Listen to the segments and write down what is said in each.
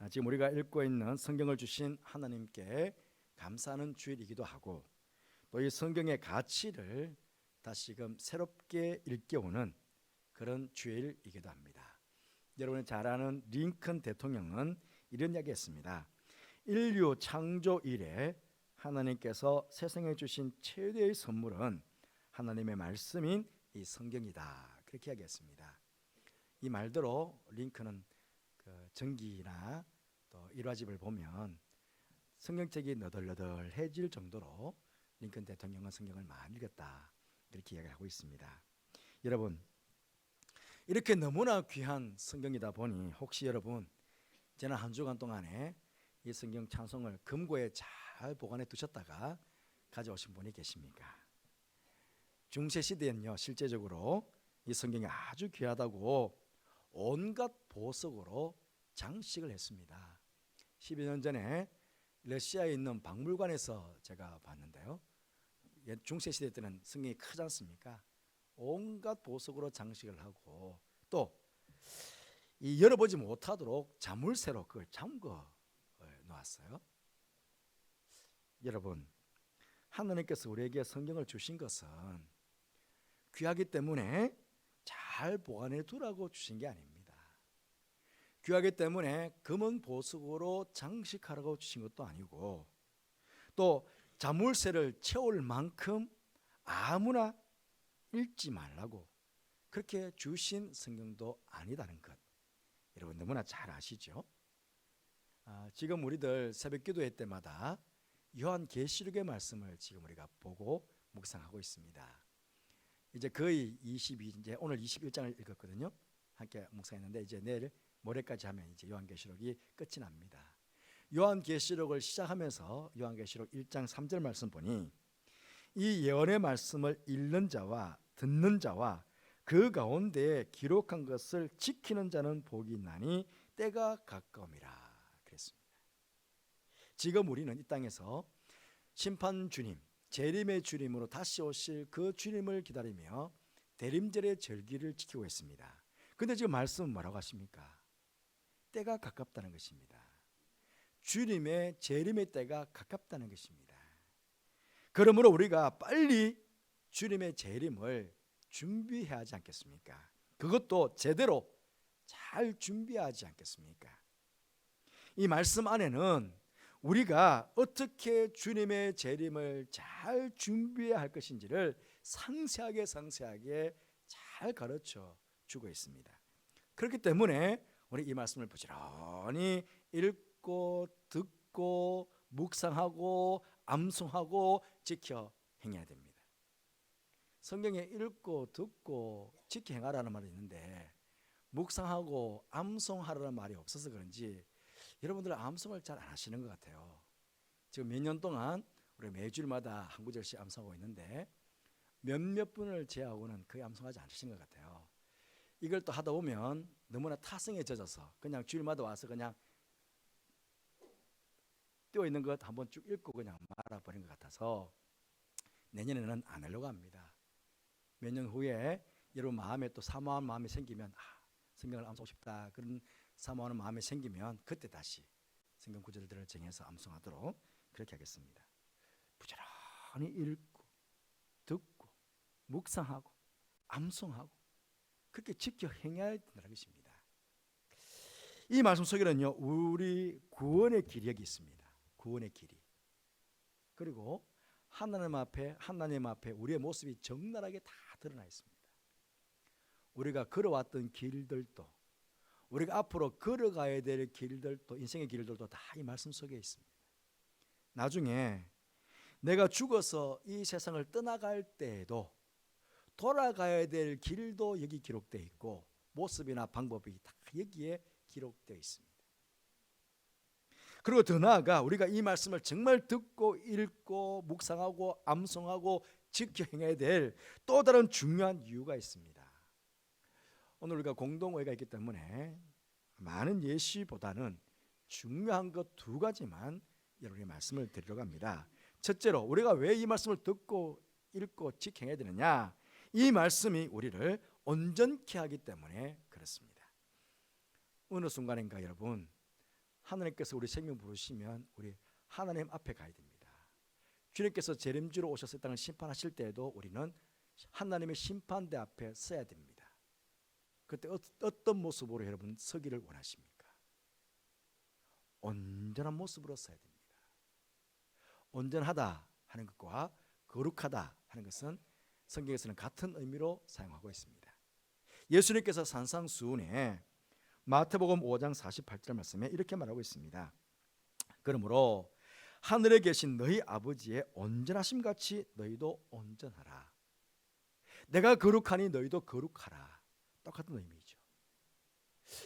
지금 우리가 읽고 있는 성경을 주신 하나님께 감사하는 주일이기도 하고, 또 이 성경의 가치를 다시금 새롭게 일깨우는 그런 주일이기도 합니다. 여러분이 잘 아는 링컨 대통령은 이런 이야기했습니다. 인류 창조 이래 하나님께서 세상에 주신 최대의 선물은 하나님의 말씀인 이 성경이다, 그렇게 이야기했습니다. 이 말대로 링컨은 전기나 또 일화집을 보면 성경책이 너덜너덜해질 정도로 링컨 대통령은 성경을 많이 읽었다, 이렇게 이야기를 하고 있습니다. 여러분, 이렇게 너무나 귀한 성경이다 보니 혹시 여러분 지난 한 주간 동안에 이 성경 찬송을 금고에 잘 보관해 두셨다가 가져오신 분이 계십니까? 중세 시대에는요, 실제적으로 이 성경이 아주 귀하다고 온갖 보석으로 장식을 했습니다. 12년 전에 러시아에 있는 박물관에서 제가 봤는데요, 중세 시대 때는 성경이 크지 않습니까? 온갖 보석으로 장식을 하고 또 이 열어보지 못하도록 자물쇠로 그걸 잠궈 놓았어요. 여러분, 하나님께서 우리에게 성경을 주신 것은 귀하기 때문에 잘 보관해 두라고 주신 게 아닙니다. 귀하기 때문에 금은 보석으로 장식하라고 주신 것도 아니고, 또 자물쇠를 채울 만큼 아무나 읽지 말라고 그렇게 주신 성경도 아니다는 것, 여러분 너무나 잘 아시죠? 지금 우리들 새벽 기도회 때마다 요한계시록의 말씀을 지금 우리가 보고 묵상하고 있습니다. 이제 거의 이제 오늘 21장을 읽었거든요. 함께 묵상했는데 이제 내일 모레까지 하면 이제 요한계시록이 끝이 납니다. 요한계시록을 시작하면서 요한계시록 1장 3절 말씀 보니 이 예언의 말씀을 읽는 자와 듣는 자와 그 가운데 기록한 것을 지키는 자는 복이 있나니 때가 가까움이라 그랬습니다. 지금 우리는 이 땅에서 심판 주님, 재림의 주님으로 다시 오실 그 주님을 기다리며 대림절의 절기를 지키고 있습니다. 근데 지금 말씀은 뭐라고 하십니까? 때가 가깝다는 것입니다. 주님의 재림의 때가 가깝다는 것입니다. 그러므로 우리가 빨리 주님의 재림을 준비해야 하지 않겠습니까? 그것도 제대로 잘 준비해야 하지 않겠습니까? 이 말씀 안에는 우리가 어떻게 주님의 재림을 잘 준비해야 할 것인지를 상세하게 잘 가르쳐 주고 있습니다. 그렇기 때문에 우리 이 말씀을 부지런히 읽고 듣고 묵상하고 암송하고 지켜 행해야 됩니다. 성경에 읽고 듣고 지켜 행하라는 말이 있는데 묵상하고 암송하라는 말이 없어서 그런지 여러분들 암송을 잘 안 하시는 것 같아요. 지금 몇 년 동안 우리 매주일마다 한 구절씩 암송하고 있는데 몇몇 분을 제하고는 거의 암송하지 않으시는 것 같아요. 이걸 또 하다 보면 너무나 타성에 젖어서 그냥 주일마다 와서 그냥 띄어 있는 것 한번 쭉 읽고 그냥 말아버린 것 같아서 내년에는 안 하려고 합니다. 몇 년 후에 여러분 마음에 또 사모한 마음이 생기면 성경을 암송하고 싶다, 그런 사모하는 마음이 생기면 그때 다시 성경 구절들을 정해서 암송하도록 그렇게 하겠습니다. 부지런히 읽고 듣고 묵상하고 암송하고 그렇게 지켜 행해야 된다는 것입니다. 이 말씀 속에는요, 우리 구원의 길이 여기 있습니다. 구원의 길이. 그리고 하나님 앞에 우리의 모습이 적나라하게 다 드러나 있습니다. 우리가 걸어왔던 길들도, 우리가 앞으로 걸어가야 될 길들도, 인생의 길들도 다 이 말씀 속에 있습니다. 나중에 내가 죽어서 이 세상을 떠나갈 때에도 돌아가야 될 길도 여기 기록되어 있고 모습이나 방법이 다 여기에 기록되어 있습니다. 그리고 더 나아가 우리가 이 말씀을 정말 듣고 읽고 묵상하고 암송하고 지켜 행해야 될 또 다른 중요한 이유가 있습니다. 오늘 우리가 공동회가 있기 때문에 많은 예시보다는 중요한 것 두 가지만 여러분의 말씀을 드리려고 합니다. 첫째로 우리가 왜 이 말씀을 듣고 읽고 지켜 행해야 되느냐, 이 말씀이 우리를 온전케 하기 때문에 그렇습니다. 어느 순간인가 여러분, 하나님께서 우리 생명 부르시면 우리 하나님 앞에 가야 됩니다. 주님께서 재림주로 오셔서 이 땅을 심판하실 때에도 우리는 하나님의 심판대 앞에 서야 됩니다. 그때 어떤 모습으로 여러분 서기를 원하십니까? 온전한 모습으로 서야 됩니다. 온전하다 하는 것과 거룩하다 하는 것은 성경에서는 같은 의미로 사용하고 있습니다. 예수님께서 산상수훈에 마태복음 5장 48절 말씀에 이렇게 말하고 있습니다. 그러므로 하늘에 계신 너희 아버지의 온전하심 같이 너희도 온전하라. 내가 거룩하니 너희도 거룩하라. 똑같은 의미죠.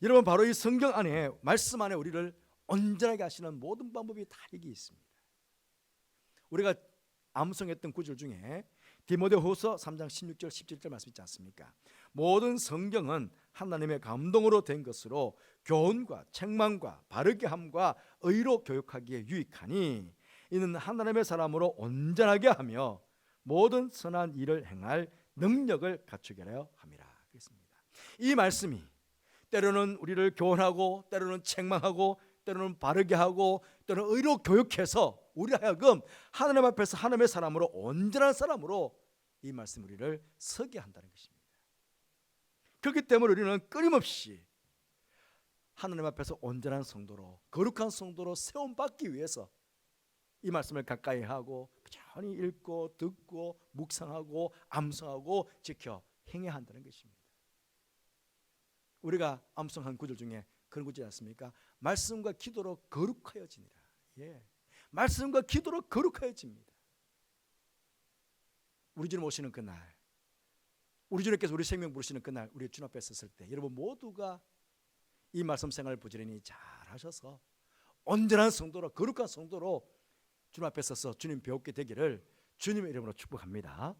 여러분, 바로 이 성경 안에, 말씀 안에 우리를 온전하게 하시는 모든 방법이 다 여기 있습니다. 우리가 암송했던 구절 중에 디모데후서 3장 16절 17절 말씀 있지 않습니까? 모든 성경은 하나님의 감동으로 된 것으로 교훈과 책망과 바르게 함과 의로 교육하기에 유익하니 이는 하나님의 사람으로 온전하게 하며 모든 선한 일을 행할 능력을 갖추게 하려 함이라. 그랬습니다. 이 말씀이 때로는 우리를 교훈하고 때로는 책망하고 때로는 바르게 하고 때로는 의로 교육해서 우리 하여금 하나님 앞에서 하나님의 사람으로 온전한 사람으로 이 말씀 우리를 서게 한다는 것입니다. 그렇기 때문에 우리는 끊임없이 하나님 앞에서 온전한 성도로 거룩한 성도로 세움받기 위해서 이 말씀을 가까이 하고 꾸준히 읽고 듣고 묵상하고 암송하고 지켜 행해야 한다는 것입니다. 우리가 암송한 구절 중에 그런 구절이 않습니까? 말씀과 기도로 거룩하여지니라. 예, 말씀과 기도로 거룩하여집니다. 우리 주님 오시는 그날, 우리 주님께서 우리 생명 부르시는 그날, 우리 주님 앞에 섰을 때 여러분 모두가 이 말씀 생활을 부지런히 잘 하셔서 온전한 성도로 거룩한 성도로 주님 앞에 서서 주님 배우게 되기를 주님의 이름으로 축복합니다.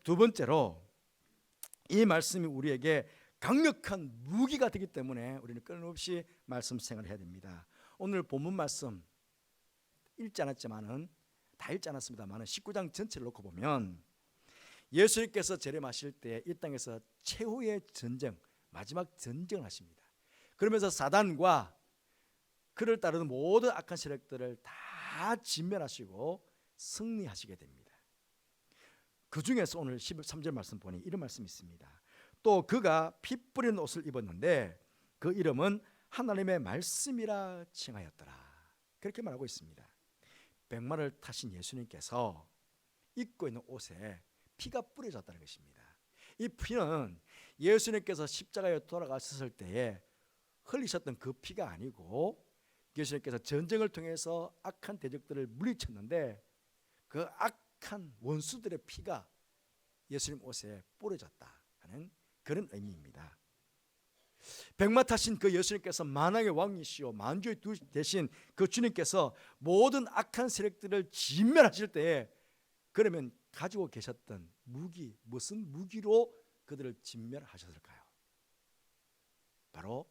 두 번째로 이 말씀이 우리에게 강력한 무기가 되기 때문에 우리는 끊임없이 말씀 생활을 해야 됩니다. 오늘 본문 말씀 읽지 않았지만은 다 읽지 않았습니다만은 19장 전체를 놓고 보면 예수님께서 재림하실 때 이 땅에서 최후의 전쟁, 마지막 전쟁을 하십니다. 그러면서 사단과 그를 따르는 모든 악한 세력들을 다 진멸하시고 승리하시게 됩니다. 그 중에서 오늘 13절 말씀 보니 이런 말씀이 있습니다. 또 그가 피 뿌린 옷을 입었는데 그 이름은 하나님의 말씀이라 칭하였더라. 그렇게 말하고 있습니다. 백마를 타신 예수님께서 입고 있는 옷에 피가 뿌려졌다는 것입니다. 이 피는 예수님께서 십자가에 돌아가셨을 때에 흘리셨던 그 피가 아니고 예수님께서 전쟁을 통해서 악한 대적들을 물리쳤는데 그 악한 원수들의 피가 예수님 옷에 뿌려졌다 하는 그런 의미입니다. 백마 타신 그 예수님께서 만왕의 왕이시오 만주의 두 대신 그 주님께서 모든 악한 세력들을 진멸하실 때에 그러면 가지고 계셨던 무기, 무슨 무기로 그들을 진멸하셨을까요? 바로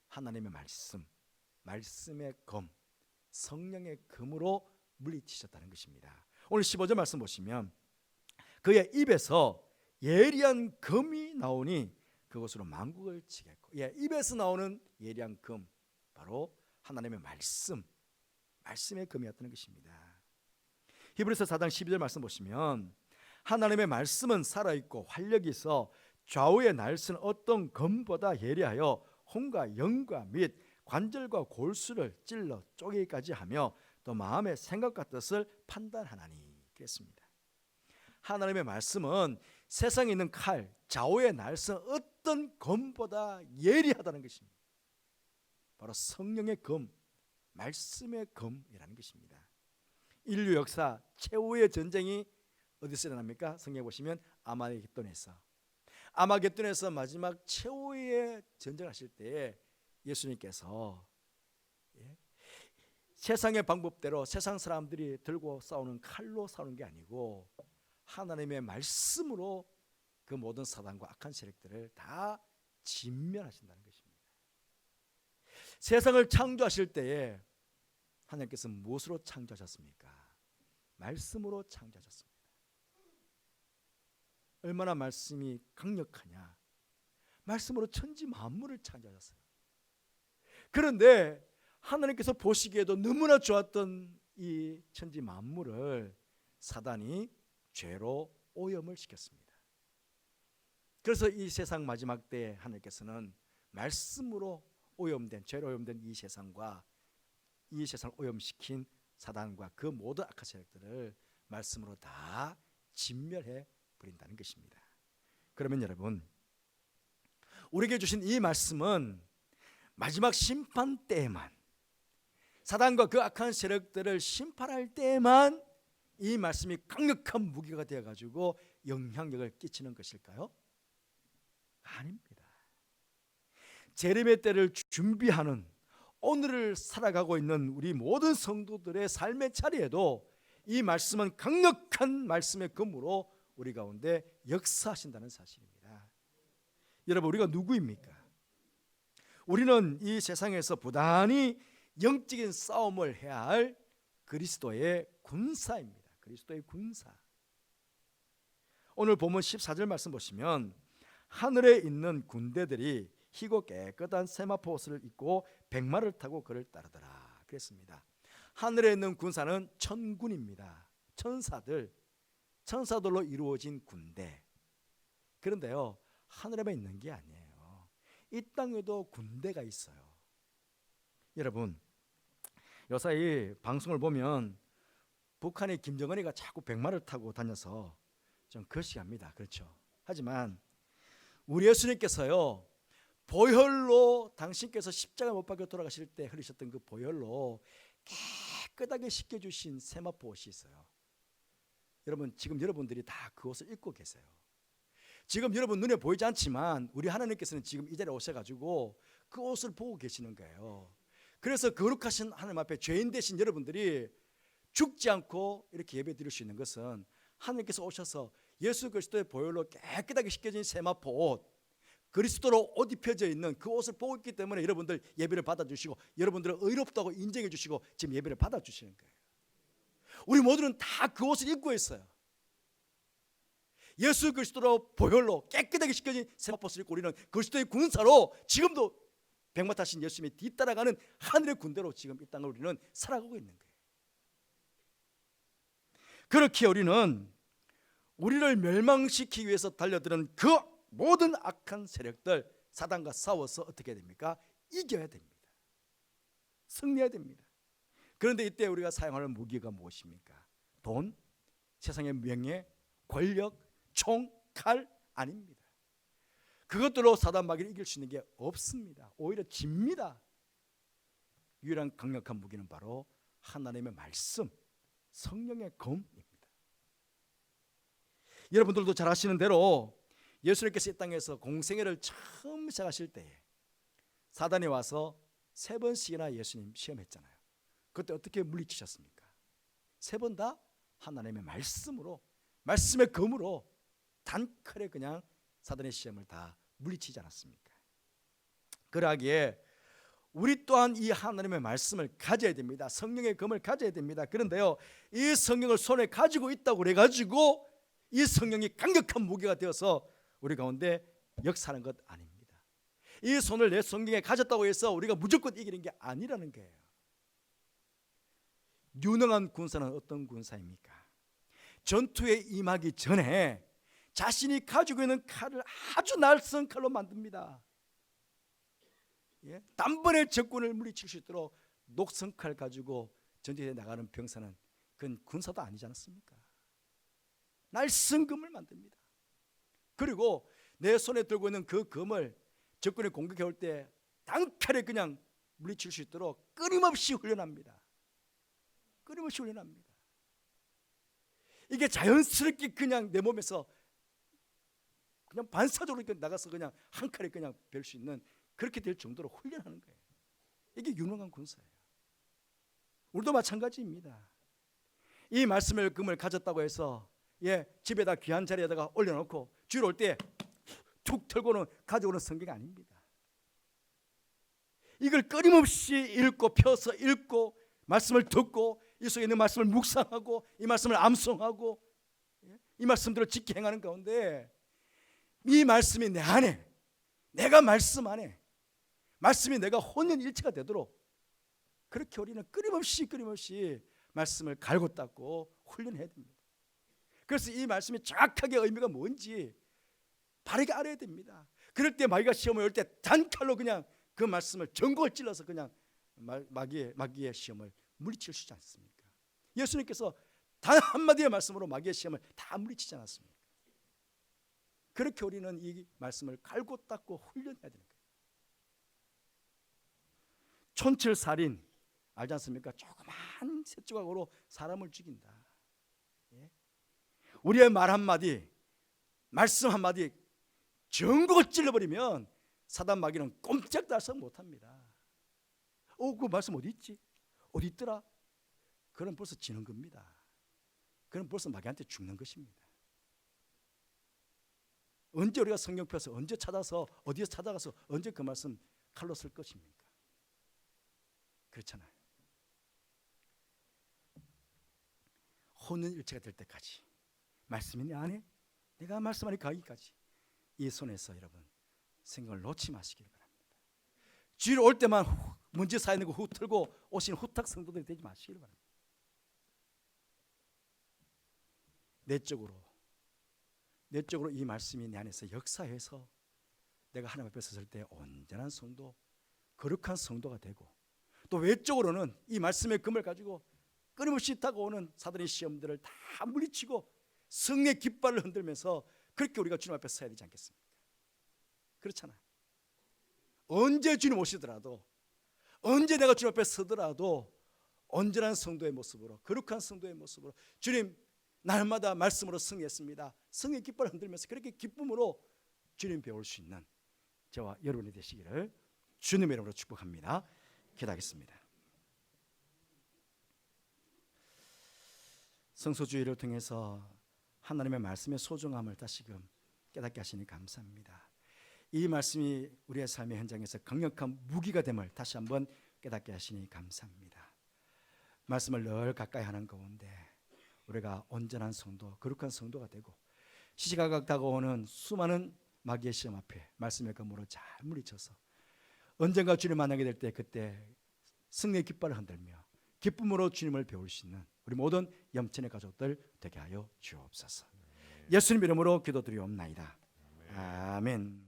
하나님의 말씀, 말씀의 검, 성령의 검으로 물리치셨다는 것입니다. 오늘 15절 말씀 보시면 그의 입에서 예리한 검이 나오니 그것으로 만국을 치겠고, 입에서 나오는 예리한 검, 바로 하나님의 말씀, 말씀의 검이었다는 것입니다. 히브리서 4장 12절 말씀 보시면 하나님의 말씀은 살아있고 활력이 있어 좌우에 날선 어떤 검보다 예리하여 혼과 영과 및 관절과 골수를 찔러 쪼개기까지 하며 또 마음의 생각과 뜻을 판단하나니 그랬습니다. 하나님의 말씀은 세상에 있는 칼, 좌우에 날선 어떤 검보다 예리하다는 것입니다. 바로 성령의 검, 말씀의 검이라는 것입니다. 인류 역사 최후의 전쟁이 어디서 일어납니까? 성경에 보시면 아마겟돈에서 마지막 최후의 전쟁을 하실 때에 예수님께서 세상의 방법대로 세상 사람들이 들고 싸우는 칼로 싸우는 게 아니고 하나님의 말씀으로 그 모든 사단과 악한 세력들을 다 진멸하신다는 것입니다. 세상을 창조하실 때에 하나님께서 무엇으로 창조하셨습니까? 말씀으로 창조하셨습니다. 얼마나 말씀이 강력하냐. 말씀으로 천지 만물을 창조하셨어요. 그런데 하나님께서 보시기에도 너무나 좋았던 이 천지 만물을 사단이 죄로 오염을 시켰습니다. 그래서 이 세상 마지막 때에 하나님께서는 말씀으로 오염된, 죄로 오염된 이 세상과 이 세상을 오염시킨 사단과 그 모든 악한 세력들을 말씀으로 다 진멸해 버린다는 것입니다. 그러면 여러분, 우리에게 주신 이 말씀은 마지막 심판 때에만, 사단과 그 악한 세력들을 심판할 때에만 이 말씀이 강력한 무기가 되어가지고 영향력을 끼치는 것일까요? 아닙니다. 재림의 때를 준비하는, 오늘을 살아가고 있는 우리 모든 성도들의 삶의 자리에도 이 말씀은 강력한 말씀의 검으로 우리 가운데 역사하신다는 사실입니다. 여러분, 우리가 누구입니까? 우리는 이 세상에서 부단히 영적인 싸움을 해야 할 그리스도의 군사입니다. 그리스도의 군사. 오늘 본문 14절 말씀 보시면 하늘에 있는 군대들이 희고 깨끗한 세마포 옷을 입고 백마를 타고 그를 따르더라 그랬습니다. 하늘에 있는 군사는 천군입니다. 천사들로 이루어진 군대. 그런데요, 하늘에만 있는 게 아니에요. 이 땅에도 군대가 있어요. 여러분, 요사이 방송을 보면 북한의 김정은이가 자꾸 백마를 타고 다녀서 좀 거시합니다. 그렇죠. 하지만 우리 예수님께서요, 보혈로 당신께서 십자가 못 박혀 돌아가실 때 흘리셨던 그 보혈로 깨끗하게 씻겨주신 세마포 옷이 있어요. 여러분, 지금 여러분들이 다 그 옷을 입고 계세요. 지금 여러분 눈에 보이지 않지만 우리 하나님께서는 지금 이 자리에 오셔가지고 그 옷을 보고 계시는 거예요. 그래서 거룩하신 하나님 앞에 죄인 되신 여러분들이 죽지 않고 이렇게 예배 드릴 수 있는 것은 하나님께서 오셔서 예수 그리스도의 보혈로 깨끗하게 씻겨진 세마포 옷, 그리스도로 옷 입혀져 있는 그 옷을 보고 있기 때문에 여러분들 예배를 받아주시고 여러분들은 의롭다고 인정해 주시고 지금 예배를 받아주시는 거예요. 우리 모두는 다 그 옷을 입고 있어요. 예수 그리스도로 보혈로 깨끗하게 씻겨진 세마포 옷을 입고 우리는 그리스도의 군사로 지금도 백마 타신 예수님이 뒤따라가는 하늘의 군대로 지금 이 땅을 우리는 살아가고 있는 거예요. 그렇게 우리는 우리를 멸망시키기 위해서 달려드는 그 모든 악한 세력들, 사단과 싸워서 어떻게 해야 됩니까? 이겨야 됩니다. 승리해야 됩니다. 그런데 이때 우리가 사용하는 무기가 무엇입니까? 돈, 세상의 명예, 권력, 총, 칼 아닙니다. 그것들로 사단 마귀를 이길 수 있는 게 없습니다. 오히려 집니다. 유일한 강력한 무기는 바로 하나님의 말씀, 성령의 검입니다. 여러분들도 잘 아시는 대로 예수님께서 이 땅에서 공생애를 처음 시작하실 때에 사단이 와서 3번씩이나 예수님 시험했잖아요. 그때 어떻게 물리치셨습니까? 3번 다 하나님의 말씀으로, 말씀의 검으로 단칼에 그냥 사단의 시험을 다 물리치지 않았습니까? 그러하기에 우리 또한 이 하나님의 말씀을 가져야 됩니다. 성령의 검을 가져야 됩니다. 그런데요, 이 성령을 손에 가지고 있다고 그래가지고 이 성령이 강력한 무기가 되어서 우리 가운데 역사하는 것 아닙니다. 이 손을 내 성경에 가졌다고 해서 우리가 무조건 이기는 게 아니라는 거예요. 유능한 군사는 어떤 군사입니까? 전투에 임하기 전에 자신이 가지고 있는 칼을 아주 날선 칼로 만듭니다. 단번에 적군을 물리칠 수 있도록 녹선칼 가지고 전쟁에 나가는 병사는 그건 군사도 아니지 않습니까? 날선 검을 만듭니다. 그리고 내 손에 들고 있는 그 검을 적군이 공격해 올 때 단칼에 그냥 물리칠 수 있도록 끊임없이 훈련합니다. 끊임없이 훈련합니다. 이게 자연스럽게 그냥 내 몸에서 그냥 반사적으로 나가서 그냥 한 칼에 그냥 별 수 있는, 그렇게 될 정도로 훈련하는 거예요. 이게 유능한 군사예요. 우리도 마찬가지입니다. 이 말씀의 금을 가졌다고 해서 집에다 귀한 자리에다가 올려놓고 주일 올 때 툭 털고는 가져오는 성경이 아닙니다. 이걸 끊임없이 읽고 펴서 읽고 말씀을 듣고 이 속에 있는 말씀을 묵상하고 이 말씀을 암송하고 이 말씀대로 지켜 행하는 가운데 이 말씀이 내 안에, 내가 말씀 안에, 말씀이 내가 혼연일체가 되도록 그렇게 우리는 끊임없이 말씀을 갈고 닦고 훈련해야 됩니다. 그래서 이 말씀이 정확하게 의미가 뭔지 바르게 알아야 됩니다. 그럴 때 마귀가 시험을 올 때 단칼로 그냥 그 말씀을 전곡을 찔러서 그냥 마귀의 시험을 물리칠 수 있지 않습니까? 예수님께서 단 한마디의 말씀으로 마귀의 시험을 다 물리치지 않았습니까? 그렇게 우리는 이 말씀을 갈고 닦고 훈련해야 되는 거예요. 촌철살인 알지 않습니까? 조그만 셋조각으로 사람을 죽인다. 예? 우리의 말 한마디, 말씀 한마디 전곡을 찔러버리면 사단 마귀는 꼼짝달싹 못합니다. 그 말씀 어디 있지? 어디 있더라? 그럼 벌써 지는 겁니다. 그럼 벌써 마귀한테 죽는 것입니다. 언제 우리가 성경 펴서 언제 찾아서 어디에서 찾아가서 언제 그 말씀 칼로 쓸 것입니까? 그렇잖아요. 혼연일체가 될 때까지 말씀이 내 안에 내가 말씀하니 가기까지 이 손에서 여러분 생각을 놓지 마시기를 바랍니다. 주일 올 때만 문제 쌓이는 거 후 틀고 오신 후탁 성도들이 되지 마시기를 바랍니다. 내적으로 이 말씀이 내 안에서 역사해서 내가 하나님 앞에 섰을 때 온전한 성도, 거룩한 성도가 되고, 또 외적으로는 이 말씀의 금을 가지고 끊임없이 다가오는 사단의 시험들을 다 물리치고 성령의 깃발을 흔들면서 그렇게 우리가 주님 앞에 서야 되지 않겠습니까? 그렇잖아요. 언제 주님 오시더라도, 언제 내가 주님 앞에 서더라도 온전한 성도의 모습으로, 거룩한 성도의 모습으로 주님 날마다 말씀으로 승리했습니다. 성의 깃발을 흔들면서 그렇게 기쁨으로 주님 배울 수 있는 저와 여러분이 되시기를 주님의 이름으로 축복합니다. 기도하겠습니다. 성소주의를 통해서 하나님의 말씀의 소중함을 다시금 깨닫게 하시니 감사합니다. 이 말씀이 우리의 삶의 현장에서 강력한 무기가 됨을 다시 한번 깨닫게 하시니 감사합니다. 말씀을 늘 가까이 하는 가운데 우리가 온전한 성도, 거룩한 성도가 되고 시시각각 다가오는 수많은 마귀의 시험 앞에 말씀의 검으로 잘 물리쳐서 언젠가 주님 만나게 될 때 그때 승리의 깃발을 흔들며 기쁨으로 주님을 배울 수 있는 우리 모든 염천의 가족들 되게 하여 주옵소서. 예수님 이름으로 기도드리옵나이다. 아멘.